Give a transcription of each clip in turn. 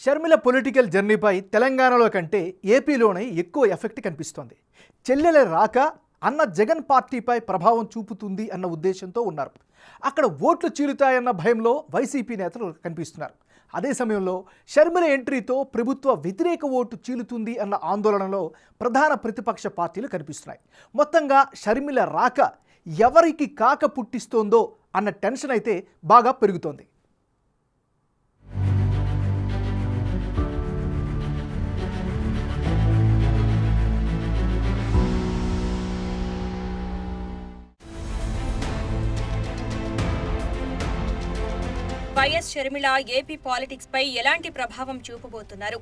Sharmila political జర్నీపై తెలంగాణలో కంటే ఏపీలోనే ఎక్కువ ఎఫెక్ట్ కనిపిస్తోంది. చెల్లెల రాక అన్న జగన్ పార్టీపై ప్రభావం చూపుతుంది అన్న ఉద్దేశంతో ఉన్నారు. అక్కడ ఓట్లు చీలుతాయన్న భయంలో వైసీపీ నేతలు కనిపిస్తున్నారు. అదే సమయంలో షర్మిల ఎంట్రీతో ప్రభుత్వ వ్యతిరేక ఓటు చీలుతుంది అన్న ఆందోళనలో ప్రధాన ప్రతిపక్ష పార్టీలు కనిపిస్తున్నాయి. మొత్తంగా షర్మిల రాక ఎవరికి కాక పుట్టిస్తోందో అన్న టెన్షన్ అయితే బాగా పెరుగుతోంది. వైఎస్ షర్మిల ఏపీ పాలిటిక్స్ పై ఎలాంటి ప్రభావం చూపబోతున్నారు?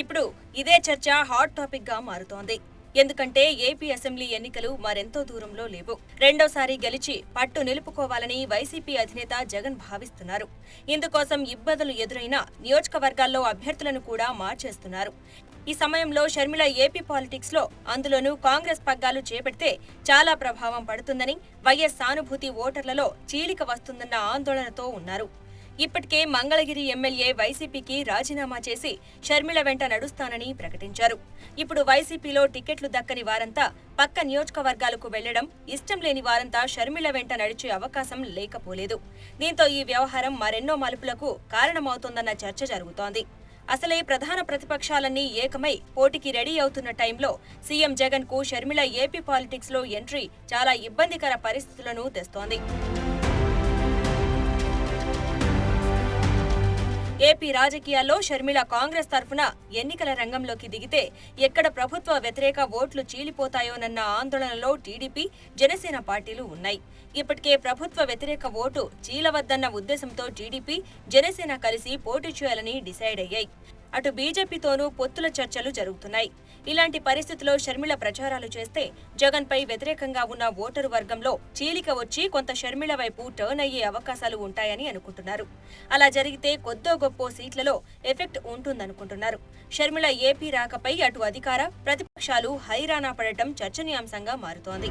ఇప్పుడు ఇదే చర్చ హాట్ టాపిక్ గా మారుతోంది. ఎందుకంటే ఏపీ అసెంబ్లీ ఎన్నికలు మరెంతో దూరంలో లేవు. రెండోసారి గెలిచి పట్టు నిలుపుకోవాలని వైసీపీ అధినేత జగన్ భావిస్తున్నారు. ఇందుకోసం ఇబ్బందులు ఎదురైనా నియోజకవర్గాల్లో అభ్యర్థులను కూడా మార్చేస్తున్నారు. ఈ సమయంలో షర్మిల ఏపీ పాలిటిక్స్ లో, అందులోనూ కాంగ్రెస్ పగ్గాలు చేపడితే చాలా ప్రభావం పడుతుందని, వైఎస్ సానుభూతి ఓటర్లలో చీలిక వస్తుందన్న ఆందోళనతో ఉన్నారు. ఇప్పటికే మంగళగిరి ఎమ్మెల్యే వైసీపీకి రాజీనామా చేసి షర్మిల వెంట నడుస్తానని ప్రకటించారు. ఇప్పుడు వైసీపీలో టికెట్లు దక్కని వారంతా పక్క నియోజకవర్గాలకు వెళ్లడం, ఇష్టం లేని వారంతా షర్మిల వెంట నడిచే అవకాశం లేకపోలేదు. దీంతో ఈ వ్యవహారం మరెన్నో మలుపులకు కారణమవుతోందన్న చర్చ జరుగుతోంది. అసలే ప్రధాన ప్రతిపక్షాలన్నీ ఏకమై పోటీకి రెడీ అవుతున్న టైంలో సీఎం జగన్ కు షర్మిల ఏపీ పాలిటిక్స్ లో ఎంట్రీ చాలా ఇబ్బందికర పరిస్థితులను తెస్తోంది. ఏపీ రాజకీయాల్లో షర్మిల కాంగ్రెస్ తరఫున ఎన్నికల రంగంలోకి దిగితే ఎక్కడ ప్రభుత్వ వ్యతిరేక ఓట్లు చీలిపోతాయోనన్న ఆందోళనలో టీడీపీ, జనసేన పార్టీలు ఉన్నాయి. ఇప్పటికే ప్రభుత్వ వ్యతిరేక ఓటు చీలవద్దన్న ఉద్దేశంతో టీడీపీ, జనసేన కలిసి పోటీ చేయాలని డిసైడ్ అయ్యాయి. అటు బీజేపీతోనూ పొత్తుల చర్చలు జరుగుతున్నాయి. ఇలాంటి పరిస్థితిలో షర్మిల ప్రచారాలు చేస్తే జగన్ పై వ్యతిరేకంగా ఉన్న ఓటరు వర్గంలో చీలిక వచ్చి కొంత షర్మిల వైపు టర్న్ అయ్యే అవకాశాలు ఉంటాయని అనుకుంటున్నారు. అలా జరిగితే కొద్దో గొప్పో సీట్లలో ఎఫెక్ట్ ఉంటుందనుకుంటున్నారు. షర్మిల ఏపీ రాకపై అటు అధికార, ప్రతిపక్షాలు హైరానా పడటం చర్చనీయాంశంగా మారుతోంది.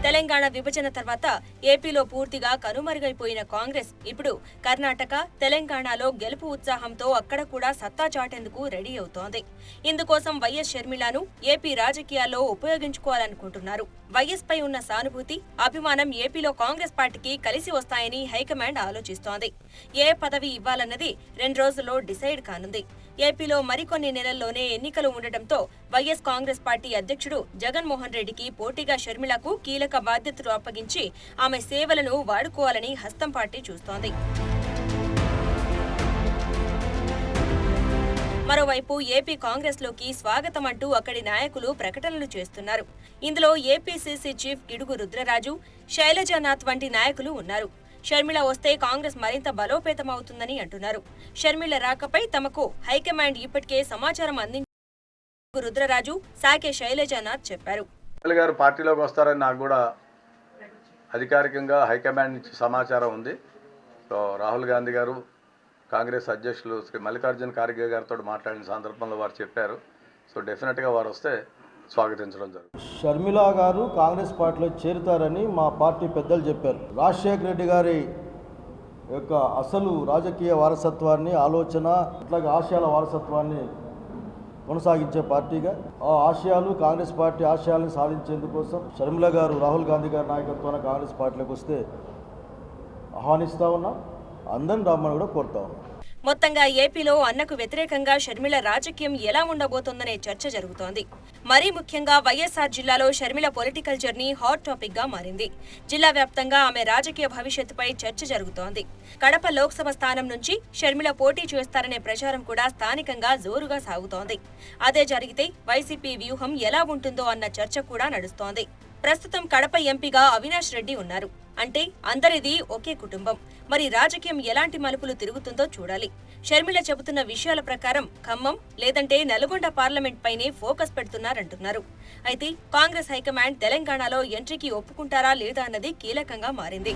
తెలంగాణ విభజన తర్వాత ఏపీలో పూర్తిగా కనుమరుగైపోయిన కాంగ్రెస్ ఇప్పుడు కర్ణాటక, తెలంగాణలో గెలుపు ఉత్సాహంతో అక్కడ కూడా సత్తా చాటేందుకు రెడీ అవుతోంది. ఇందుకోసం వైఎస్ షర్మిలను ఏపీ రాజకీయాల్లో ఉపయోగించుకోవాలనుకుంటున్నారు. వైఎస్ పై ఉన్న సానుభూతి, అభిమానం ఏపీలో కాంగ్రెస్ పార్టీకి కలిసి వస్తాయని హైకమాండ్ ఆలోచిస్తోంది. ఏ పదవి ఇవ్వాలన్నది 2 రోజుల్లో డిసైడ్ కానుంది. ఏపీలో మరికొన్ని నెలల్లోనే ఎన్నికలు ఉండటంతో వైఎస్ కాంగ్రెస్ పార్టీ అధ్యక్షుడు జగన్మోహన్ రెడ్డికి పోటీగా షర్మిలకు కీలక బాధ్యతలు అప్పగించి ఆమె సేవలను వాడుకోవాలని హస్తం పార్టీ చూస్తోంది. మరోవైపు ఏపీ కాంగ్రెస్ లోకి స్వాగతం అంటూ అక్కడి నాయకులు ప్రకటనలు చేస్తున్నారు. ఇందులో ఏపీసీసీ చీఫ్ గిడుగు రుద్రరాజు, శైలజానాథ్ వంటి నాయకులు ఉన్నారు. షర్మిల వస్తే కాంగ్రెస్ మరింత బలోపేతమవుతుందని అంటున్నారు. షర్మిల రాకపై తమకు హైకమాండ్ ఇప్పటికే సమాచారం అందించారు రుద్రరాజు, సాకే శైలజానాథ్ చెప్పారు. గారు పార్టీలోకి వస్తారని నాకు కూడా అధికారికంగా హైకమాండ్ నుంచి సమాచారం ఉంది. సో రాహుల్ గాంధీ గారు, కాంగ్రెస్ అధ్యక్షులు శ్రీ మల్లికార్జున ఖార్గే గారితో మాట్లాడిన సందర్భంలో వారు చెప్పారు. సో డెఫినెట్గా వారు వస్తే స్వాగతించడం జరుగుతుంది. షర్మిల గారు కాంగ్రెస్ పార్టీలో చేరుతారని మా పార్టీ పెద్దలు చెప్పారు. రాజశేఖర రెడ్డి గారి యొక్క అసలు రాజకీయ వారసత్వాన్ని, ఆలోచన, అట్లాగే ఆశయాల వారసత్వాన్ని కొనసాగించే పార్టీగా ఆ ఆశయాలు, కాంగ్రెస్ పార్టీ ఆశయాలను సాధించేందుకోసం షర్మిల గారు రాహుల్ గాంధీ గారి నాయకత్వాన కాంగ్రెస్ పార్టీలోకి వస్తే ఆహ్వానిస్తూ ఉన్నాం. అందరిని రమ్మని కూడా కోరుతా ఉన్నాం. మొత్తంగా ఏపీలో అన్నకు వ్యతిరేకంగా షర్మిల రాజకీయం ఎలా ఉండబోతోందనే చర్చ జరుగుతోంది. మరీ ముఖ్యంగా వైఎస్ఆర్ జిల్లాలో Sharmila political journey hot topic గా మారింది. జిల్లా వ్యాప్తంగా ఆమె రాజకీయ భవిష్యత్తుపై చర్చ జరుగుతోంది. కడప లోక్సభ స్థానం నుంచి షర్మిల పోటీ చేస్తారనే ప్రచారం కూడా స్థానికంగా జోరుగా సాగుతోంది. అదే జరిగితే వైసీపీ వ్యూహం ఎలా ఉంటుందో అన్న చర్చ కూడా నడుస్తోంది. ప్రస్తుతం కడప ఎంపీగా అవినాష్ రెడ్డి ఉన్నారు. అంటే అందరిది ఒకే కుటుంబం. మరి రాజకీయం ఎలాంటి మలుపులు తిరుగుతుందో చూడాలి. షర్మిల చెబుతున్న విషయాల ప్రకారం ఖమ్మం లేదంటే నల్గొండ పార్లమెంట్ పైనే ఫోకస్ పెడుతున్నారంటున్నారు. అయితే కాంగ్రెస్ హైకమాండ్ తెలంగాణలో ఎంట్రీకి ఒప్పుకుంటారా లేదా అన్నది కీలకంగా మారింది.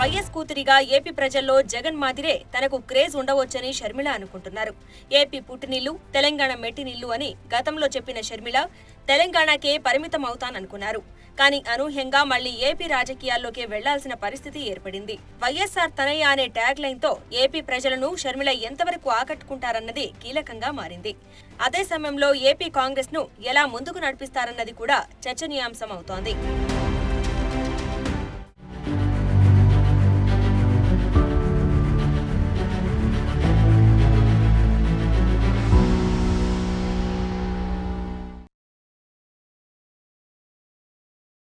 వైఎస్ కూతురిగా ఏపీ ప్రజల్లో జగన్ మాదిరే తనకు క్రేజ్ ఉండవచ్చని షర్మిల అనుకుంటున్నారు. ఏపీ పుట్టినిల్లు, తెలంగాణ మెట్టినిల్లు అని గతంలో చెప్పిన షర్మిల తెలంగాణకే పరిమితం అవుతాననుకున్నారు. కానీ అనూహ్యంగా మళ్లీ ఏపీ రాజకీయాల్లోకి వెళ్లాల్సిన పరిస్థితి ఏర్పడింది. వైఎస్ఆర్ తనయ్య అనే ట్యాగ్ లైన్ తో ఏపీ ప్రజలను షర్మిల ఎంతవరకు ఆకట్టుకుంటారన్నది కీలకంగా మారింది. అదే సమయంలో ఏపీ కాంగ్రెస్ ను ఎలా ముందుకు నడిపిస్తారన్నది కూడా చర్చనీయాంశం అవుతోంది.